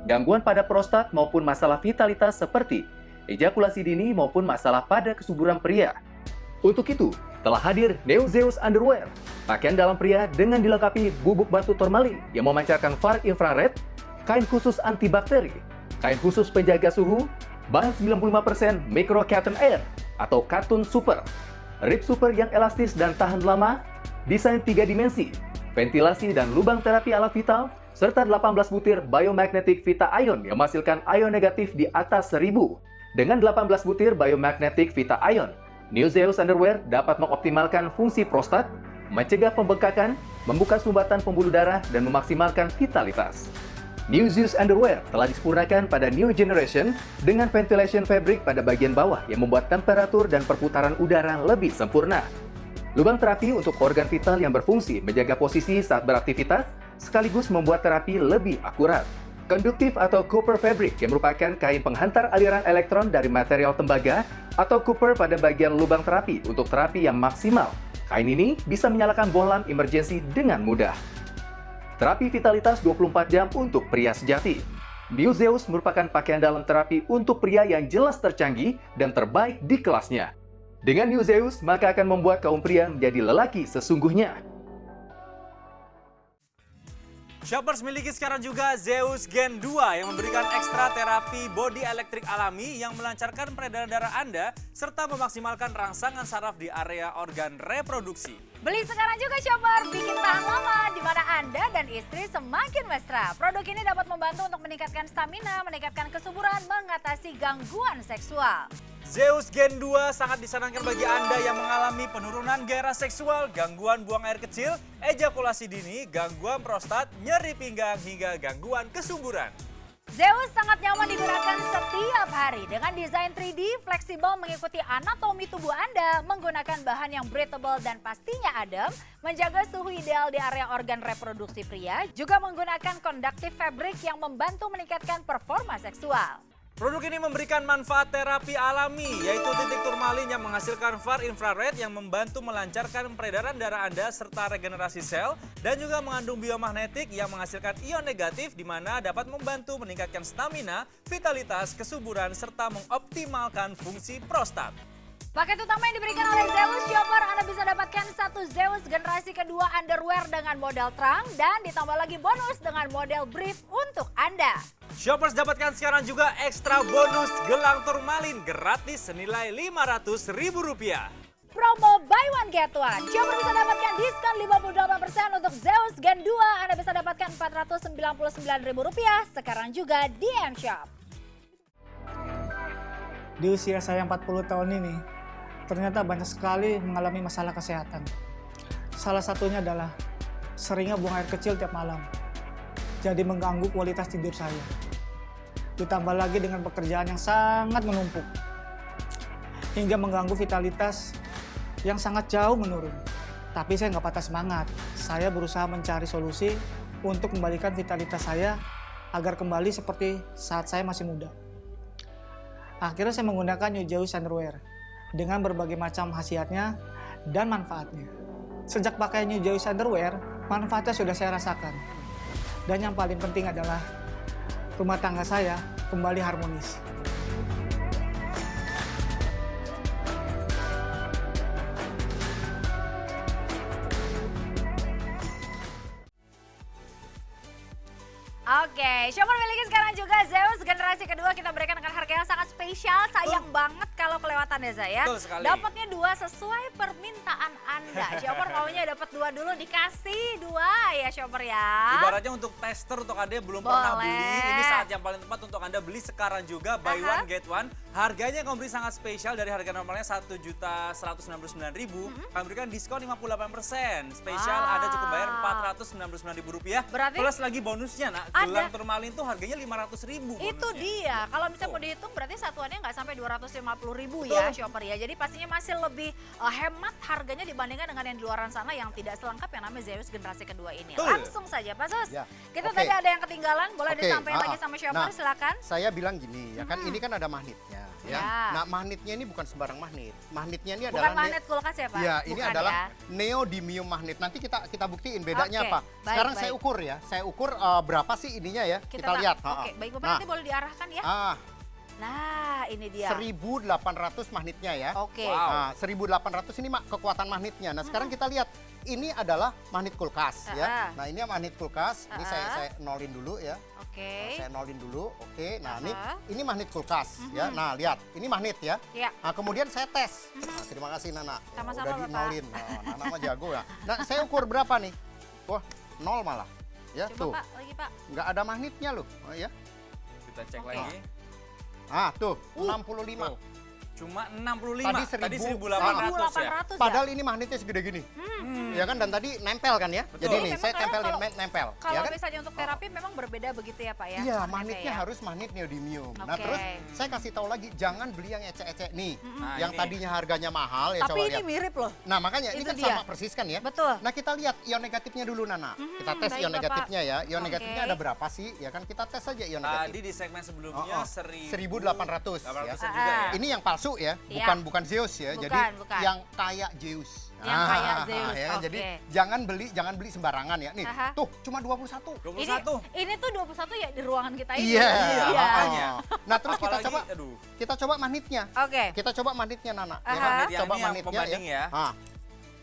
[SPEAKER 4] gangguan pada prostat maupun masalah vitalitas seperti ejakulasi dini maupun masalah pada kesuburan pria. Untuk itu, telah hadir Neo Zeus Underwear, pakaian dalam pria dengan dilengkapi bubuk batu turmalin yang memancarkan far infrared, kain khusus antibakteri, kain khusus penjaga suhu, bahan 95% micro cotton air atau katun super, rib super yang elastis dan tahan lama, desain 3 dimensi, ventilasi dan lubang terapi ala vital, serta 18 butir biomagnetic Vita Ion yang menghasilkan ion negatif di atas 1000. Dengan 18 butir biomagnetic Vita Ion, Neo Zeus Underwear dapat mengoptimalkan fungsi prostat, mencegah pembengkakan, membuka sumbatan pembuluh darah, dan memaksimalkan vitalitas. Neo Zeus Underwear telah disempurnakan pada New Generation dengan ventilation fabric pada bagian bawah yang membuat temperatur dan perputaran udara lebih sempurna. Lubang terapi untuk organ vital yang berfungsi menjaga posisi saat beraktivitas, sekaligus membuat terapi lebih akurat. Konduktif atau copper fabric yang merupakan kain penghantar aliran elektron dari material tembaga atau copper pada bagian lubang terapi untuk terapi yang maksimal. Kain ini bisa menyalakan bohlam emergensi dengan mudah. Terapi vitalitas 24 jam untuk pria sejati. Neo Zeus merupakan pakaian dalam terapi untuk pria yang jelas tercanggih dan terbaik di kelasnya. Dengan Neo Zeus, maka akan membuat kaum pria menjadi lelaki sesungguhnya.
[SPEAKER 2] Shoppers miliki sekarang juga Zeus Gen 2 yang memberikan ekstra terapi body elektrik alami yang melancarkan peredaran darah Anda serta memaksimalkan rangsangan saraf di area organ reproduksi.
[SPEAKER 1] Beli sekarang juga Shopper, bikin tahan lama di mana Anda dan istri semakin mesra. Produk ini dapat membantu untuk meningkatkan stamina, meningkatkan kesuburan, mengatasi gangguan seksual.
[SPEAKER 2] Zeus Gen 2 sangat disarankan bagi Anda yang mengalami penurunan gairah seksual, gangguan buang air kecil, ejakulasi dini, gangguan prostat, nyeri pinggang, hingga gangguan kesuburan.
[SPEAKER 1] Zeus sangat nyaman digunakan setiap hari dengan desain 3D fleksibel mengikuti anatomi tubuh Anda, menggunakan bahan yang breathable dan pastinya adem, menjaga suhu ideal di area organ reproduksi pria, juga menggunakan conductive fabric yang membantu meningkatkan performa seksual.
[SPEAKER 2] Produk ini memberikan manfaat terapi alami, yaitu titik turmalin yang menghasilkan far infrared yang membantu melancarkan peredaran darah Anda serta regenerasi sel, dan juga mengandung biomagnetik yang menghasilkan ion negatif di mana dapat membantu meningkatkan stamina, vitalitas, kesuburan, serta mengoptimalkan fungsi prostat.
[SPEAKER 1] Paket utama yang diberikan oleh Zeus Shopper, Anda bisa dapatkan satu Zeus generasi kedua underwear dengan model terang dan ditambah lagi bonus dengan model brief untuk Anda.
[SPEAKER 2] Shoppers dapatkan sekarang juga ekstra bonus gelang turmalin gratis senilai Rp500.000.
[SPEAKER 1] Promo buy one get one. Shopper bisa dapatkan diskon 58% untuk Zeus Gen 2. Anda bisa dapatkan Rp499.000 sekarang juga di M-Shop.
[SPEAKER 5] Di usia saya 40 tahun ini, ternyata banyak sekali mengalami masalah kesehatan. Salah satunya adalah seringnya buang air kecil tiap malam. Jadi mengganggu kualitas tidur saya. Ditambah lagi dengan pekerjaan yang sangat menumpuk. Hingga mengganggu vitalitas yang sangat jauh menurun. Tapi saya nggak patah semangat. Saya berusaha mencari solusi untuk kembalikan vitalitas saya agar kembali seperti saat saya masih muda. Akhirnya saya menggunakan New Zeus Underwear dengan berbagai macam khasiatnya dan manfaatnya. Sejak pakai New Zeus Underwear, manfaatnya sudah saya rasakan. Dan yang paling penting adalah rumah tangga saya kembali harmonis.
[SPEAKER 1] Oke, Shopper miliki sekarang juga Zeus generasi kedua, kita berikan dengan harga yang sangat spesial. Sayang banget kalau kelewatan ya Zaya.
[SPEAKER 2] Betul sekali.
[SPEAKER 1] Dapatnya 2 sesuai permintaan Anda. Shopper maunya dapat 2 dulu, dikasih 2 ya Shopper ya.
[SPEAKER 2] Ibaratnya untuk tester, untuk Anda yang belum pernah
[SPEAKER 1] Boleh.
[SPEAKER 2] beli, ini saat yang paling tepat untuk Anda beli sekarang juga, buy one get one. Harganya kami beri sangat spesial, dari harga normalnya Rp1.199.000, kami berikan diskon 58%. Spesial
[SPEAKER 1] Wow.
[SPEAKER 2] Anda cukup bayar Rp499.000.
[SPEAKER 1] Berarti
[SPEAKER 2] plus lagi bonusnya, nak.
[SPEAKER 1] ada.
[SPEAKER 2] Gelang turmalin tuh harganya Rp500.000
[SPEAKER 1] Itu
[SPEAKER 2] bonusnya.
[SPEAKER 1] dia, kalau misalnya
[SPEAKER 2] Tuh.
[SPEAKER 1] mau dihitung berarti satuannya nggak sampai 250.000 ya Shopper ya. Jadi pastinya masih lebih hemat harganya dibandingkan dengan yang di luaran sana yang tidak selengkap yang namanya Zeus generasi kedua ini.
[SPEAKER 2] Betul.
[SPEAKER 1] Langsung saja Pak Sus,
[SPEAKER 3] Ya.
[SPEAKER 1] kita
[SPEAKER 3] Oke.
[SPEAKER 1] tadi ada yang ketinggalan, boleh
[SPEAKER 3] Oke,
[SPEAKER 1] disampaikan lagi sama Shopper,
[SPEAKER 3] nah,
[SPEAKER 1] silakan.
[SPEAKER 3] Saya bilang gini, ya kan ini kan ada magnetnya, ya.
[SPEAKER 1] Ya.
[SPEAKER 3] Nah, magnetnya ini bukan sembarang magnet. Magnetnya ini
[SPEAKER 1] Bukan
[SPEAKER 3] adalah
[SPEAKER 1] magnet kulkas ya Pak?
[SPEAKER 3] Ya, ini
[SPEAKER 1] Bukan
[SPEAKER 3] adalah
[SPEAKER 1] ya?
[SPEAKER 3] neodymium magnet. Nanti kita buktiin bedanya
[SPEAKER 1] Oke,
[SPEAKER 3] apa.
[SPEAKER 1] baik,
[SPEAKER 3] Sekarang
[SPEAKER 1] baik.
[SPEAKER 3] saya ukur ya. Saya ukur berapa sih ininya ya. Kita lihat.
[SPEAKER 1] Oke, baik Bapak
[SPEAKER 3] Nah,
[SPEAKER 1] nanti boleh diarahkan ya. Nah, ini dia.
[SPEAKER 3] 1800 magnetnya ya.
[SPEAKER 1] Oke.
[SPEAKER 2] Wow.
[SPEAKER 3] Nah, 1800 ini kekuatan magnetnya. Nah, sekarang kita lihat. Ini adalah magnet kulkas ya. Nah, ini magnet kulkas. Ini saya nolin dulu ya.
[SPEAKER 1] Oke.
[SPEAKER 3] Nah, saya nolin dulu. Oke. Nah,
[SPEAKER 1] Aha.
[SPEAKER 3] ini magnet kulkas ya. Nah, lihat. Ini magnet ya.
[SPEAKER 1] Ya.
[SPEAKER 3] Nah, kemudian saya tes. Nah, terima kasih Nana. Ya,
[SPEAKER 1] Sama-sama,
[SPEAKER 3] udah
[SPEAKER 1] Bapak.
[SPEAKER 3] dinolin. Nah, Nana mah jago ya. Nah, saya ukur berapa nih? Wah, 0 malah. Ya,
[SPEAKER 1] Coba
[SPEAKER 3] tuh.
[SPEAKER 1] Pak, lagi Pak.
[SPEAKER 3] Nggak ada magnetnya loh. Oh, ya.
[SPEAKER 2] Kita cek
[SPEAKER 1] Oke.
[SPEAKER 2] lagi.
[SPEAKER 3] Ah, tuh, 65.
[SPEAKER 2] Tuh. Cuma 65.
[SPEAKER 3] Tadi
[SPEAKER 2] 1.800 ya.
[SPEAKER 1] 1.800 ya?
[SPEAKER 3] Padahal ini magnetnya segede gini. Ya kan, dan tadi nempel kan ya.
[SPEAKER 2] Betul.
[SPEAKER 3] Jadi
[SPEAKER 1] Ini
[SPEAKER 3] nih,
[SPEAKER 1] memang
[SPEAKER 3] saya
[SPEAKER 1] kadang
[SPEAKER 3] tempelin
[SPEAKER 1] kalau-
[SPEAKER 3] nempel.
[SPEAKER 1] Kalau
[SPEAKER 3] Ya kan?
[SPEAKER 1] misalnya untuk terapi memang berbeda begitu ya Pak ya?
[SPEAKER 3] Iya,
[SPEAKER 1] magnetnya
[SPEAKER 3] magnetnya
[SPEAKER 1] ya?
[SPEAKER 3] harus magnet neodymium. Nah,
[SPEAKER 1] Oke.
[SPEAKER 3] terus saya kasih tahu lagi, jangan beli yang ecek-ecek nih.
[SPEAKER 2] Nah,
[SPEAKER 3] Yang
[SPEAKER 2] ini.
[SPEAKER 3] tadinya harganya mahal ya,
[SPEAKER 1] Tapi
[SPEAKER 3] coba
[SPEAKER 1] ini
[SPEAKER 3] lihat.
[SPEAKER 1] mirip loh.
[SPEAKER 3] Nah, makanya ini
[SPEAKER 1] Itu
[SPEAKER 3] kan
[SPEAKER 1] dia.
[SPEAKER 3] sama persis kan ya.
[SPEAKER 1] Betul.
[SPEAKER 3] Nah, kita lihat ion negatifnya dulu Nana. Kita tes
[SPEAKER 1] baik,
[SPEAKER 3] ion
[SPEAKER 1] Bapak.
[SPEAKER 3] negatifnya ya. Ion
[SPEAKER 1] Oke.
[SPEAKER 3] negatifnya ada berapa sih? Ya kan kita tes aja ion
[SPEAKER 2] Tadi
[SPEAKER 3] negatif.
[SPEAKER 2] di segmen sebelumnya
[SPEAKER 3] 1800 ya.
[SPEAKER 2] 800 juga ya.
[SPEAKER 3] Ini yang palsu ya,
[SPEAKER 1] Iya.
[SPEAKER 3] bukan Zeus ya.
[SPEAKER 1] Bukan,
[SPEAKER 3] Jadi
[SPEAKER 1] bukan.
[SPEAKER 3] yang kayak Zeus.
[SPEAKER 1] Yang kayak Zeus,
[SPEAKER 3] ya kan?
[SPEAKER 1] oke.
[SPEAKER 3] Jadi jangan beli sembarangan ya. Nih,
[SPEAKER 1] Aha.
[SPEAKER 3] tuh cuma 21.
[SPEAKER 2] 21.
[SPEAKER 1] Ini tuh 21 ya di ruangan kita ini.
[SPEAKER 3] Iya.
[SPEAKER 2] Iya, makanya.
[SPEAKER 3] Nah, terus
[SPEAKER 2] Apalagi,
[SPEAKER 3] kita coba magnetnya.
[SPEAKER 1] Oke.
[SPEAKER 3] Kita coba magnetnya Nana.
[SPEAKER 1] Aha.
[SPEAKER 3] Ya kan?
[SPEAKER 2] Magnet yang
[SPEAKER 3] Coba
[SPEAKER 2] ini yang
[SPEAKER 3] magnetnya
[SPEAKER 2] pembanding ya.
[SPEAKER 3] Nah,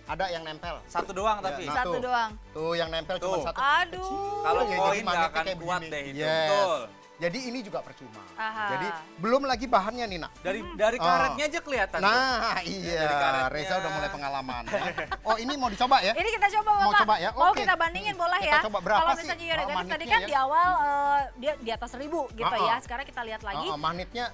[SPEAKER 3] ada yang nempel.
[SPEAKER 2] Satu doang tapi.
[SPEAKER 3] nah,
[SPEAKER 1] Satu
[SPEAKER 3] tuh.
[SPEAKER 1] doang.
[SPEAKER 3] Tuh yang nempel cuma
[SPEAKER 2] Tuh.
[SPEAKER 3] satu.
[SPEAKER 1] Aduh.
[SPEAKER 2] Kalau
[SPEAKER 3] Ya, jadi
[SPEAKER 2] koin nggak
[SPEAKER 3] magnetnya
[SPEAKER 2] akan
[SPEAKER 3] kayak
[SPEAKER 2] kuat
[SPEAKER 3] begini.
[SPEAKER 2] deh itu.
[SPEAKER 3] Yes.
[SPEAKER 2] Betul.
[SPEAKER 3] Jadi ini juga percuma.
[SPEAKER 1] Aha.
[SPEAKER 3] Jadi belum lagi bahannya nih nak.
[SPEAKER 2] Dari karetnya aja kelihatan. tuh.
[SPEAKER 3] Nah
[SPEAKER 2] Dari
[SPEAKER 3] iya,
[SPEAKER 2] karetnya.
[SPEAKER 3] Reza udah mulai pengalaman. Ya. Oh ini mau dicoba ya?
[SPEAKER 1] Ini kita coba Bapak.
[SPEAKER 3] Mau coba ya?
[SPEAKER 1] Mau
[SPEAKER 3] Oke.
[SPEAKER 1] kita bandingin boleh
[SPEAKER 3] Kita
[SPEAKER 1] ya?
[SPEAKER 3] coba berapa
[SPEAKER 1] Kalau
[SPEAKER 3] sih,
[SPEAKER 1] misalnya ion negatif tadi
[SPEAKER 3] magnetnya
[SPEAKER 1] kan
[SPEAKER 3] ya?
[SPEAKER 1] di awal dia di atas 1000 gitu ya. Sekarang kita lihat lagi.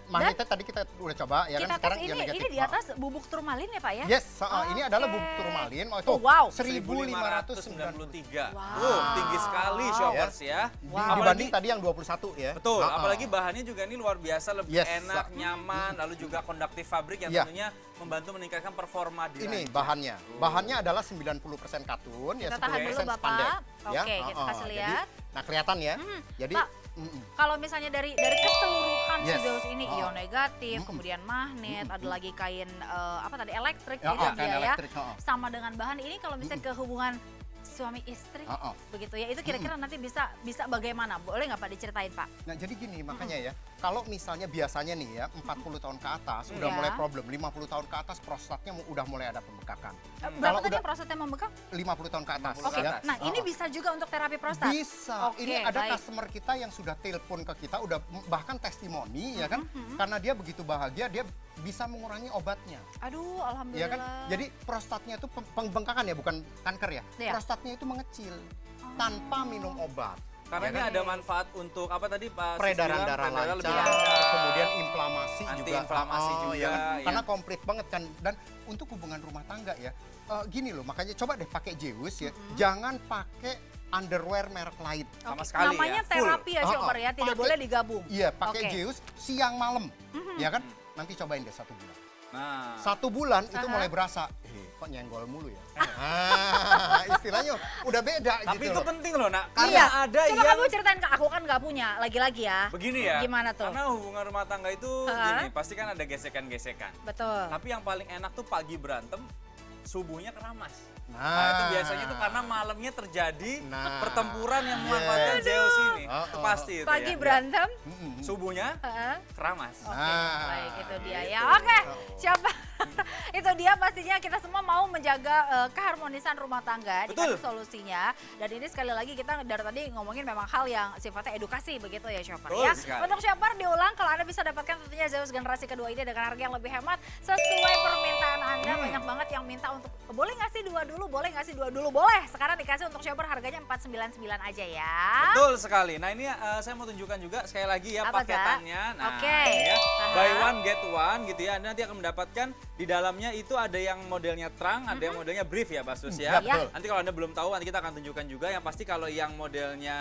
[SPEAKER 3] Magnetnya tadi kita udah coba ya
[SPEAKER 1] Kita
[SPEAKER 3] kan.
[SPEAKER 1] tes
[SPEAKER 3] Sekarang
[SPEAKER 1] ini
[SPEAKER 3] ion negatif.
[SPEAKER 1] di atas bubuk turmalin ya Pak ya?
[SPEAKER 3] Yes, ini adalah
[SPEAKER 1] Oke.
[SPEAKER 3] bubuk turmalin. Oh,
[SPEAKER 1] Oh,
[SPEAKER 3] itu
[SPEAKER 1] wow.
[SPEAKER 2] 1593.
[SPEAKER 1] Wow.
[SPEAKER 2] Tinggi sekali
[SPEAKER 1] Wow.
[SPEAKER 2] shoppers ya.
[SPEAKER 3] Dibanding tadi yang 21 ya.
[SPEAKER 2] Betul,
[SPEAKER 3] Ah, ah.
[SPEAKER 2] apalagi bahannya juga ini luar biasa, lebih
[SPEAKER 3] Yes.
[SPEAKER 2] enak, nyaman, lalu juga konduktif fabrik yang
[SPEAKER 3] Iya.
[SPEAKER 2] tentunya membantu meningkatkan performa di
[SPEAKER 3] Ini
[SPEAKER 2] ranjang.
[SPEAKER 3] bahannya. Bahannya adalah 90% katun, ya
[SPEAKER 1] Kita tahan dulu
[SPEAKER 3] 10%
[SPEAKER 1] Bapak.
[SPEAKER 3] spandex. Ya.
[SPEAKER 1] Oke, kita kasih
[SPEAKER 3] Jadi,
[SPEAKER 1] lihat.
[SPEAKER 3] nah kelihatan ya. Jadi
[SPEAKER 1] Pak, kalau misalnya dari keseluruhan si
[SPEAKER 3] Yes.
[SPEAKER 1] Zeus ini
[SPEAKER 3] Oh.
[SPEAKER 1] ion negatif, kemudian magnet, ada lagi kain apa tadi elektrik
[SPEAKER 3] Ya,
[SPEAKER 1] gitu
[SPEAKER 3] kain
[SPEAKER 1] dia ya.
[SPEAKER 3] elektrik, oh.
[SPEAKER 1] Sama dengan bahan ini kalau misalnya ke hubungan suami istri
[SPEAKER 3] Oh, oh.
[SPEAKER 1] begitu ya. Itu kira-kira nanti bisa bagaimana? Boleh nggak Pak diceritain Pak?
[SPEAKER 3] Nah jadi gini makanya ya, kalau misalnya biasanya nih ya 40 tahun ke atas udah
[SPEAKER 1] Iya.
[SPEAKER 3] mulai problem, 50 tahun ke atas prostatnya udah mulai ada pembekakan.
[SPEAKER 1] Berapa tadi
[SPEAKER 3] udah
[SPEAKER 1] prostatnya membengkak?
[SPEAKER 3] 50 tahun ke atas.
[SPEAKER 2] 50
[SPEAKER 1] Oke.
[SPEAKER 2] ke
[SPEAKER 3] ya.
[SPEAKER 2] atas.
[SPEAKER 1] Nah, ini bisa juga untuk terapi prostat.
[SPEAKER 3] Bisa.
[SPEAKER 1] Oke,
[SPEAKER 3] Ini ada
[SPEAKER 1] baik.
[SPEAKER 3] customer kita yang sudah telepon ke kita, udah bahkan testimoni ya kan, karena dia begitu bahagia dia bisa mengurangi obatnya.
[SPEAKER 1] Aduh,
[SPEAKER 3] Ya
[SPEAKER 1] alhamdulillah.
[SPEAKER 3] kan? Jadi prostatnya itu pembengkakan ya, bukan kanker ya.
[SPEAKER 1] Iya.
[SPEAKER 3] Prostatnya itu mengecil tanpa minum obat.
[SPEAKER 2] Karena
[SPEAKER 3] Ya
[SPEAKER 2] ini
[SPEAKER 3] kan?
[SPEAKER 2] ada manfaat untuk apa tadi Pak? Sis
[SPEAKER 3] Peredaran
[SPEAKER 2] bilang,
[SPEAKER 3] darah
[SPEAKER 2] peredaran lebih
[SPEAKER 3] lancar,
[SPEAKER 2] lancar.
[SPEAKER 3] kemudian inflamasi juga.
[SPEAKER 2] Anti-inflamasi juga,
[SPEAKER 3] ya kan?
[SPEAKER 2] ya.
[SPEAKER 3] Karena komplit banget kan. Dan untuk hubungan rumah tangga ya, gini loh, makanya coba deh pakai Zeus ya. Jangan pakai underwear merek lain.
[SPEAKER 2] Sama
[SPEAKER 1] Oke,
[SPEAKER 2] sekali
[SPEAKER 1] namanya
[SPEAKER 2] ya, full.
[SPEAKER 1] terapi ya shopper ya, tidak
[SPEAKER 3] Pakai-
[SPEAKER 1] boleh digabung.
[SPEAKER 3] Iya, pakai
[SPEAKER 1] Oke.
[SPEAKER 3] Zeus siang malam. Ya kan? Nanti cobain deh 1 bulan.
[SPEAKER 2] Nah,
[SPEAKER 3] 1 bulan itu
[SPEAKER 1] Aha.
[SPEAKER 3] mulai berasa, kok nyenggol mulu ya. istilahnya udah beda
[SPEAKER 2] Tapi
[SPEAKER 3] gitu
[SPEAKER 2] itu
[SPEAKER 3] loh.
[SPEAKER 2] penting loh, Nak.
[SPEAKER 1] Iya.
[SPEAKER 2] Karena ada
[SPEAKER 1] Coba
[SPEAKER 2] yang
[SPEAKER 1] kamu ceritain ke aku, kan nggak punya, lagi-lagi ya.
[SPEAKER 2] begini ya.
[SPEAKER 1] Gimana tuh?
[SPEAKER 2] Karena hubungan rumah tangga itu gini, pasti kan ada gesekan-gesekan.
[SPEAKER 1] Betul.
[SPEAKER 2] Tapi yang paling enak tuh pagi berantem, subuhnya keramas. Nah,
[SPEAKER 3] Nah,
[SPEAKER 2] itu biasanya tuh karena malamnya terjadi
[SPEAKER 3] Nah.
[SPEAKER 2] pertempuran yang memanfaatkan Zeus ini. Itu pasti itu
[SPEAKER 1] Pagi
[SPEAKER 2] ya.
[SPEAKER 1] berantem.
[SPEAKER 2] Subuhnya
[SPEAKER 1] Heeh.
[SPEAKER 2] keramas.
[SPEAKER 1] Oke,
[SPEAKER 3] Nah,
[SPEAKER 1] baik itu dia
[SPEAKER 2] gitu.
[SPEAKER 1] ya. Oke, siapa? Itu dia pastinya kita semua mau menjaga keharmonisan rumah tangga,
[SPEAKER 2] Betul.
[SPEAKER 1] dikasih solusinya. Dan ini sekali lagi kita dari tadi ngomongin memang hal yang sifatnya edukasi begitu ya Shopper
[SPEAKER 2] Betul
[SPEAKER 1] ya.
[SPEAKER 2] sekali.
[SPEAKER 1] Untuk Shopper diulang kalau Anda bisa dapatkan tentunya Zeus generasi kedua ini dengan harga yang lebih hemat sesuai permintaan Anda. Banyak banget yang minta untuk boleh nggak sih dua dulu, boleh nggak sih dua dulu, boleh. Sekarang dikasih untuk Shopper harganya 499 aja ya.
[SPEAKER 2] Betul sekali. Nah ini saya mau tunjukkan juga sekali lagi ya
[SPEAKER 1] Apa, Za?
[SPEAKER 2] paketannya. Nah
[SPEAKER 1] Oke.
[SPEAKER 2] ini ya,
[SPEAKER 1] Aha.
[SPEAKER 2] buy one get one gitu ya. Anda nanti akan mendapatkan di dalamnya itu ada yang modelnya terang, ada yang modelnya brief ya Basus ya.
[SPEAKER 3] Ya, betul.
[SPEAKER 2] Nanti kalau Anda belum tahu nanti kita akan tunjukkan juga. Yang pasti kalau yang modelnya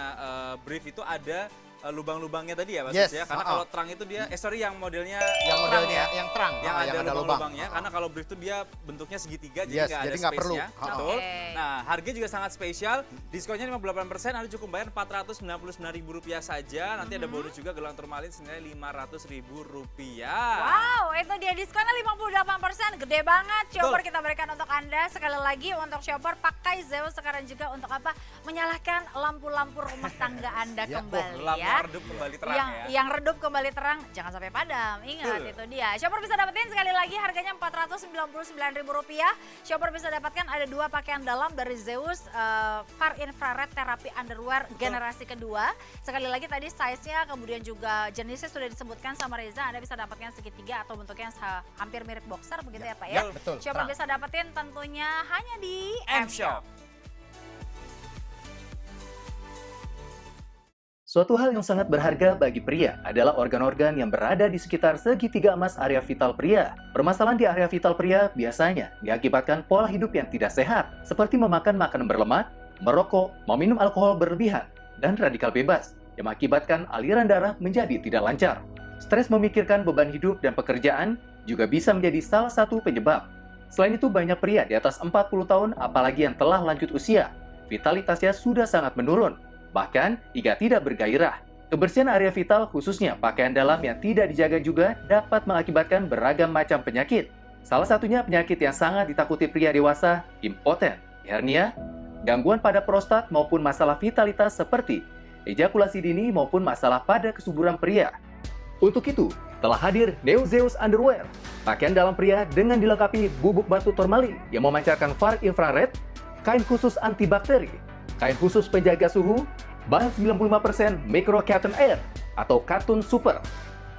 [SPEAKER 2] brief itu ada lubang-lubangnya tadi ya Basus
[SPEAKER 3] Yes,
[SPEAKER 2] ya. Karena kalau terang itu dia, sorry yang modelnya
[SPEAKER 3] yang
[SPEAKER 2] terang
[SPEAKER 3] modelnya
[SPEAKER 2] ya.
[SPEAKER 3] yang terang,
[SPEAKER 2] Yang ada
[SPEAKER 3] lubang.
[SPEAKER 2] lubang-lubangnya, karena kalau brief itu dia bentuknya segitiga,
[SPEAKER 3] Yes,
[SPEAKER 2] jadi
[SPEAKER 3] jadi
[SPEAKER 2] nggak
[SPEAKER 3] nggak
[SPEAKER 2] ada
[SPEAKER 3] perlu.
[SPEAKER 2] space-nya.
[SPEAKER 3] Oh.
[SPEAKER 2] Betul.
[SPEAKER 1] Oke.
[SPEAKER 2] Nah, harga juga sangat spesial, diskonnya 58%, Anda cukup bayar Rp499.000 saja. Nanti ada bonus juga gelang turmalin senilai Rp500.000.
[SPEAKER 1] Wow, itu dia diskonnya 58%, gede banget. Shopper
[SPEAKER 2] Betul.
[SPEAKER 1] kita berikan untuk Anda. Sekali lagi untuk Shopper pakai Zeus sekarang juga untuk apa? Menyalakan lampu-lampu rumah tangga Anda
[SPEAKER 3] Ya,
[SPEAKER 1] kembali
[SPEAKER 2] Lampu
[SPEAKER 1] ya.
[SPEAKER 2] redup kembali terang
[SPEAKER 1] yang,
[SPEAKER 2] ya.
[SPEAKER 1] yang redup kembali terang, jangan sampai padam. Ingat
[SPEAKER 2] Betul.
[SPEAKER 1] itu dia. Shopper bisa dapetin sekali lagi harganya Rp499.000. Shopper bisa dapatkan ada 2 pakaian dalam dari Zeus Far Infrared Therapy Underwear generasi kedua. Sekali lagi tadi size-nya kemudian juga jenisnya sudah disebutkan sama Reza. Anda bisa dapatkan segitiga atau bentuknya yang hampir mirip boxer begitu ya Pak ya.
[SPEAKER 3] Betul,
[SPEAKER 1] Shopper
[SPEAKER 3] terang.
[SPEAKER 1] bisa dapetin tentunya hanya di
[SPEAKER 2] M-Shop.
[SPEAKER 4] Suatu hal yang sangat berharga bagi pria adalah organ-organ yang berada di sekitar segitiga emas area vital pria. Permasalahan di area vital pria biasanya diakibatkan pola hidup yang tidak sehat, seperti memakan makanan berlemak, merokok, meminum alkohol berlebihan, dan radikal bebas, yang mengakibatkan aliran darah menjadi tidak lancar. Stres memikirkan beban hidup dan pekerjaan juga bisa menjadi salah satu penyebab. Selain itu, banyak pria di atas 40 tahun, apalagi yang telah lanjut usia, vitalitasnya sudah sangat menurun. Bahkan, jika tidak bergairah, kebersihan area vital khususnya pakaian dalam yang tidak dijaga juga dapat mengakibatkan beragam macam penyakit. Salah satunya penyakit yang sangat ditakuti pria dewasa, impoten, hernia, gangguan pada prostat maupun masalah vitalitas seperti ejakulasi dini maupun masalah pada kesuburan pria. Untuk itu, telah hadir Neo Zeus Underwear, pakaian dalam pria dengan dilengkapi bubuk batu turmalin yang memancarkan far infrared, kain khusus antibakteri, kain khusus penjaga suhu, bahan 95% micro cotton air atau katun super,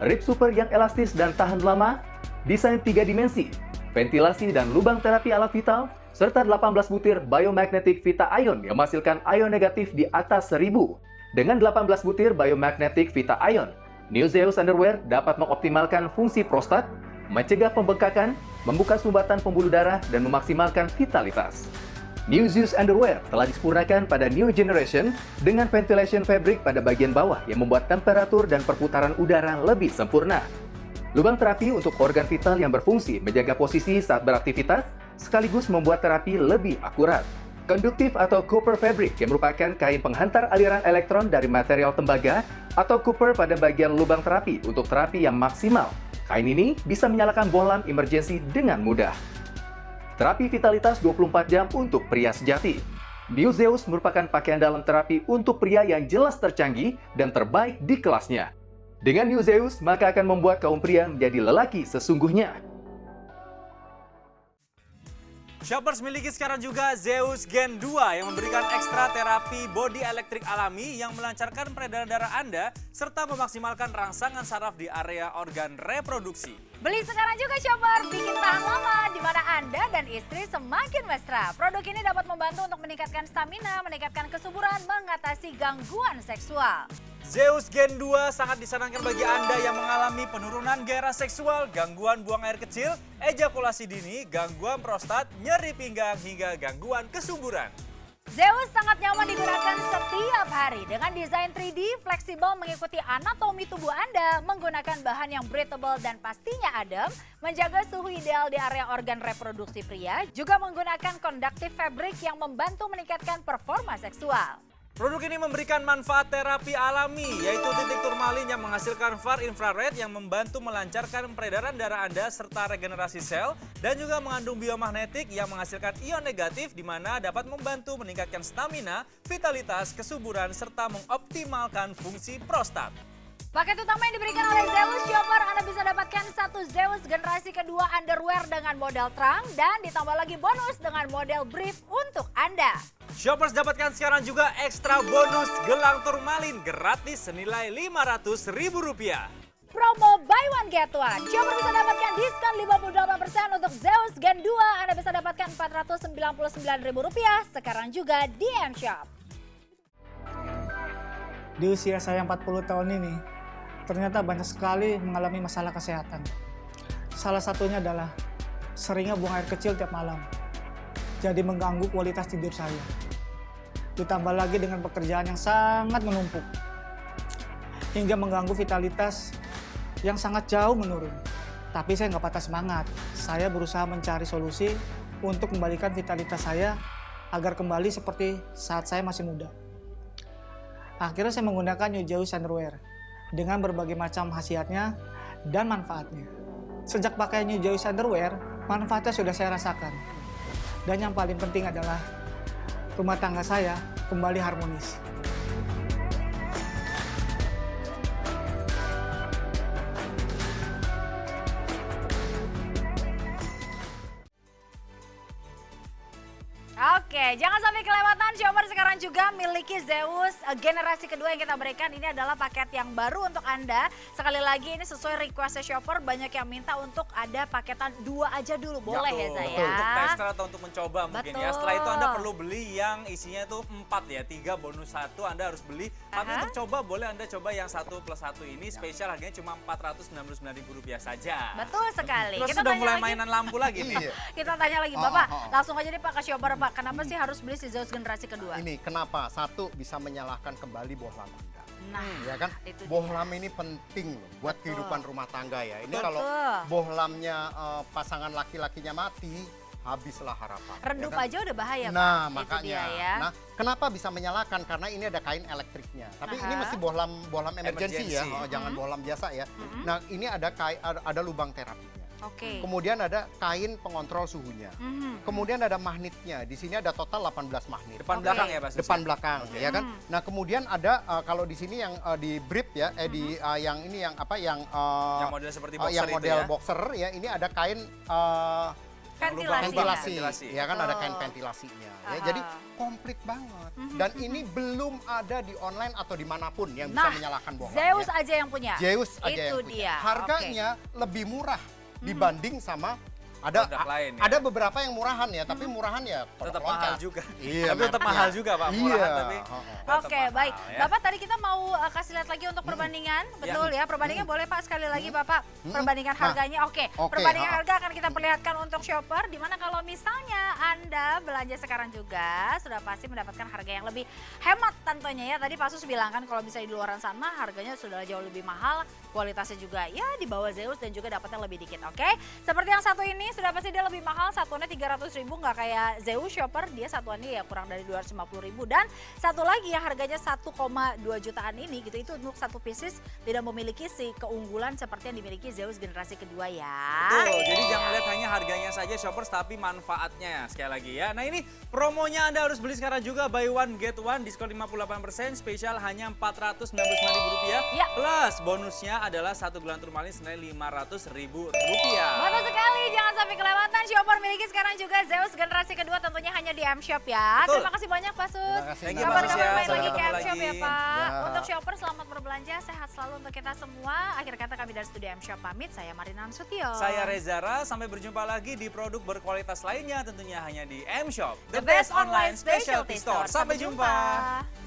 [SPEAKER 4] rib super yang elastis dan tahan lama, desain 3 dimensi, ventilasi dan lubang terapi alat vital, serta 18 butir biomagnetic Vita Ion yang menghasilkan ion negatif di atas 1000. Dengan 18 butir biomagnetic Vita Ion, Neo Zeus Underwear dapat mengoptimalkan fungsi prostat, mencegah pembengkakan, membuka sumbatan pembuluh darah, dan memaksimalkan vitalitas. Neo Zeus Underwear telah disempurnakan pada New Generation dengan ventilation fabric pada bagian bawah yang membuat temperatur dan perputaran udara lebih sempurna. Lubang terapi untuk organ vital yang berfungsi menjaga posisi saat beraktivitas, sekaligus membuat terapi lebih akurat. Konduktif atau copper fabric yang merupakan kain penghantar aliran elektron dari material tembaga atau copper pada bagian lubang terapi untuk terapi yang maksimal. Kain ini bisa menyalakan bohlam emergensi dengan mudah. Terapi vitalitas 24 jam untuk pria sejati. Neo Zeus merupakan pakaian dalam terapi untuk pria yang jelas tercanggih dan terbaik di kelasnya. Dengan Neo Zeus, maka akan membuat kaum pria menjadi lelaki sesungguhnya.
[SPEAKER 2] Shoppers miliki sekarang juga Zeus Gen 2 yang memberikan ekstra terapi body elektrik alami yang melancarkan peredaran darah Anda serta memaksimalkan rangsangan saraf di area organ reproduksi.
[SPEAKER 1] Beli sekarang juga Shopper, bikin tahan lama di mana Anda dan istri semakin mesra. Produk ini dapat membantu untuk meningkatkan stamina, meningkatkan kesuburan, mengatasi gangguan seksual.
[SPEAKER 2] Zeus Gen 2 sangat disarankan bagi Anda yang mengalami penurunan gairah seksual, gangguan buang air kecil, ejakulasi dini, gangguan prostat, nyeri pinggang, hingga gangguan kesuburan.
[SPEAKER 1] Zeus sangat nyaman digunakan setiap hari dengan desain 3D fleksibel mengikuti anatomi tubuh Anda, menggunakan bahan yang breathable dan pastinya adem, menjaga suhu ideal di area organ reproduksi pria, juga menggunakan conductive fabric yang membantu meningkatkan performa seksual.
[SPEAKER 2] Produk ini memberikan manfaat terapi alami, yaitu titik turmalin yang menghasilkan far infrared yang membantu melancarkan peredaran darah Anda serta regenerasi sel, dan juga mengandung biomagnetik yang menghasilkan ion negatif di mana dapat membantu meningkatkan stamina, vitalitas, kesuburan, serta mengoptimalkan fungsi prostat.
[SPEAKER 1] Paket utama yang diberikan oleh Zeus Shopper, Anda bisa dapatkan satu Zeus generasi kedua underwear dengan model terang dan ditambah lagi bonus dengan model brief untuk Anda.
[SPEAKER 2] Shoppers dapatkan sekarang juga ekstra bonus gelang turmalin gratis senilai Rp500.000.
[SPEAKER 1] Promo buy one get one. Shopper bisa dapatkan diskon 58% untuk Zeus Gen 2. Anda bisa dapatkan Rp499.000 sekarang juga di M-Shop.
[SPEAKER 5] Di usia saya 40 tahun ini, ternyata banyak sekali mengalami masalah kesehatan. Salah satunya adalah seringnya buang air kecil tiap malam. Jadi mengganggu kualitas tidur saya. Ditambah lagi dengan pekerjaan yang sangat menumpuk. Hingga mengganggu vitalitas yang sangat jauh menurun. Tapi saya nggak patah semangat. Saya berusaha mencari solusi untuk kembalikan vitalitas saya agar kembali seperti saat saya masih muda. Akhirnya saya menggunakan New Zeus Underwear dengan berbagai macam khasiatnya dan manfaatnya. Sejak pakai New Zeus Underwear, manfaatnya sudah saya rasakan. Dan yang paling penting adalah rumah tangga saya kembali harmonis.
[SPEAKER 1] Oke, jangan sampai kelewatan. Shopper sekarang juga miliki Zeus generasi kedua yang kita berikan. Ini adalah paket yang baru untuk Anda. Sekali lagi ini sesuai request Shopper. Banyak yang minta untuk ada paketan 2 aja dulu. Boleh ya saya?
[SPEAKER 2] Untuk tester atau untuk mencoba mungkin ya. Setelah itu Anda perlu beli yang isinya itu 4 ya. 3 bonus 1 Anda harus beli. Tapi untuk coba boleh Anda coba yang 1 plus 1 ini. Spesial harganya cuma Rp499.000 saja.
[SPEAKER 1] Betul sekali.
[SPEAKER 2] Terus
[SPEAKER 1] Kita
[SPEAKER 2] sudah
[SPEAKER 1] tanya
[SPEAKER 2] mulai
[SPEAKER 1] lagi.
[SPEAKER 2] mainan lampu lagi nih.
[SPEAKER 1] Kita tanya lagi, Bapak. Langsung aja deh Pak ke Shopper, Pak. Kenapa sih harus beli si Zeus generasi kedua?
[SPEAKER 3] Ini kenapa? Satu, bisa menyalahkan kembali bohlam Anda.
[SPEAKER 1] Nah,
[SPEAKER 3] Ya kan?
[SPEAKER 1] itu dia.
[SPEAKER 3] Bohlam ini penting loh buat
[SPEAKER 1] Betul.
[SPEAKER 3] kehidupan rumah tangga ya. Ini
[SPEAKER 1] Betul.
[SPEAKER 3] kalau bohlamnya pasangan laki-lakinya mati, habislah harapan.
[SPEAKER 1] Redup
[SPEAKER 3] ya kan?
[SPEAKER 1] aja udah bahaya, Pak.
[SPEAKER 3] Nah,
[SPEAKER 1] Itu
[SPEAKER 3] makanya.
[SPEAKER 1] dia ya.
[SPEAKER 3] Nah, kenapa bisa menyalakan? Karena ini ada kain elektriknya. Tapi ini
[SPEAKER 1] Aha.
[SPEAKER 3] mesti bohlam emergency ya.
[SPEAKER 2] Emergency.
[SPEAKER 3] Jangan bohlam biasa ya. Nah, ini ada lubang terapinya.
[SPEAKER 1] Oke.
[SPEAKER 3] Kemudian ada kain pengontrol suhunya. Kemudian ada magnetnya. Di sini ada total 18 magnet.
[SPEAKER 2] Depan
[SPEAKER 1] Oke.
[SPEAKER 2] belakang ya Pak Sus?
[SPEAKER 3] Depan belakang, ya kan? Nah, kemudian ada kalau di sini yang di brief ya, yang ini yang apa yang
[SPEAKER 2] Yang model seperti boxer
[SPEAKER 3] yang
[SPEAKER 2] itu
[SPEAKER 3] model
[SPEAKER 2] ya?
[SPEAKER 3] boxer ya, ini ada kain
[SPEAKER 1] Ventilasi.
[SPEAKER 3] ventilasi, ya kan ada kain
[SPEAKER 1] Betul.
[SPEAKER 3] ventilasinya. Ya,
[SPEAKER 1] Aha.
[SPEAKER 3] jadi komplit banget. Dan ini belum ada di online atau dimanapun yang bisa menyalakan bohlam.
[SPEAKER 1] Zeus
[SPEAKER 3] ya.
[SPEAKER 1] aja yang punya.
[SPEAKER 3] Zeus aja
[SPEAKER 1] Itu
[SPEAKER 3] yang punya.
[SPEAKER 1] dia.
[SPEAKER 3] Harganya lebih murah dibanding sama ada
[SPEAKER 2] Produk lain ya?
[SPEAKER 3] ada beberapa yang murahan ya, tapi murahan ya
[SPEAKER 2] Tetap
[SPEAKER 3] produk
[SPEAKER 2] mahal
[SPEAKER 3] loncat.
[SPEAKER 2] juga.
[SPEAKER 3] Iya,
[SPEAKER 2] Tapi tetap
[SPEAKER 3] makanya.
[SPEAKER 2] mahal juga Pak. Murahan
[SPEAKER 3] Iya.
[SPEAKER 2] tapi tetap
[SPEAKER 1] Oke,
[SPEAKER 2] mahal,
[SPEAKER 1] baik.
[SPEAKER 2] ya.
[SPEAKER 1] Bapak tadi kita mau kasih lihat lagi untuk perbandingan, betul ya? Perbandingan boleh Pak sekali lagi Bapak. Perbandingan
[SPEAKER 3] Nah,
[SPEAKER 1] harganya, oke.
[SPEAKER 3] oke,
[SPEAKER 1] Perbandingan
[SPEAKER 3] ha-ha.
[SPEAKER 1] harga akan kita perlihatkan untuk shopper. Dimana kalau misalnya Anda belanja sekarang juga sudah pasti mendapatkan harga yang lebih hemat tentunya ya. Tadi Pak Sus bilang kan kalau bisa di luaran sana harganya sudah jauh lebih mahal, kualitasnya juga ya di bawah Zeus dan juga dapatnya lebih dikit, oke? Seperti yang satu ini sudah pasti dia lebih mahal, satuannya 300.000, nggak kayak Zeus Shopper, dia satuannya ya kurang dari 250.000. Dan satu lagi yang harganya 1,2 jutaan ini gitu, itu untuk satu pieces tidak memiliki si keunggulan seperti yang dimiliki Zeus generasi kedua ya.
[SPEAKER 2] Betul, jadi jangan lihat hanya harganya saja shoppers tapi manfaatnya sekali lagi ya. Nah ini promonya Anda harus beli sekarang juga, buy one get one, diskon 58%, spesial hanya Rp499.000.
[SPEAKER 1] Ya.
[SPEAKER 2] Plus bonusnya adalah satu gelang turmalin senilai Rp500.000.
[SPEAKER 1] Betul sekali, jangan sampai kelewatan. Shopper miliki sekarang juga Zeus generasi kedua tentunya hanya di M-Shop ya.
[SPEAKER 2] Betul.
[SPEAKER 1] Terima kasih banyak Pak Sus.
[SPEAKER 3] Terima kasih,
[SPEAKER 2] Thank you,
[SPEAKER 3] Mbak.
[SPEAKER 2] Pak Sus,
[SPEAKER 1] Kapan-kapan
[SPEAKER 2] ya.
[SPEAKER 1] main
[SPEAKER 2] Sampai
[SPEAKER 1] lagi ke
[SPEAKER 2] ketemu
[SPEAKER 1] M-Shop ya
[SPEAKER 2] lagi.
[SPEAKER 1] Pak.
[SPEAKER 3] Ya.
[SPEAKER 1] Untuk shopper selamat berbelanja, sehat selalu untuk kita semua. Akhir kata kami dari studio M-Shop pamit, saya Marina Nasution.
[SPEAKER 2] Saya Rezara, sampai berjumpa lagi di produk berkualitas lainnya tentunya hanya di M-Shop.
[SPEAKER 1] The best online specialty store.
[SPEAKER 2] Sampai jumpa.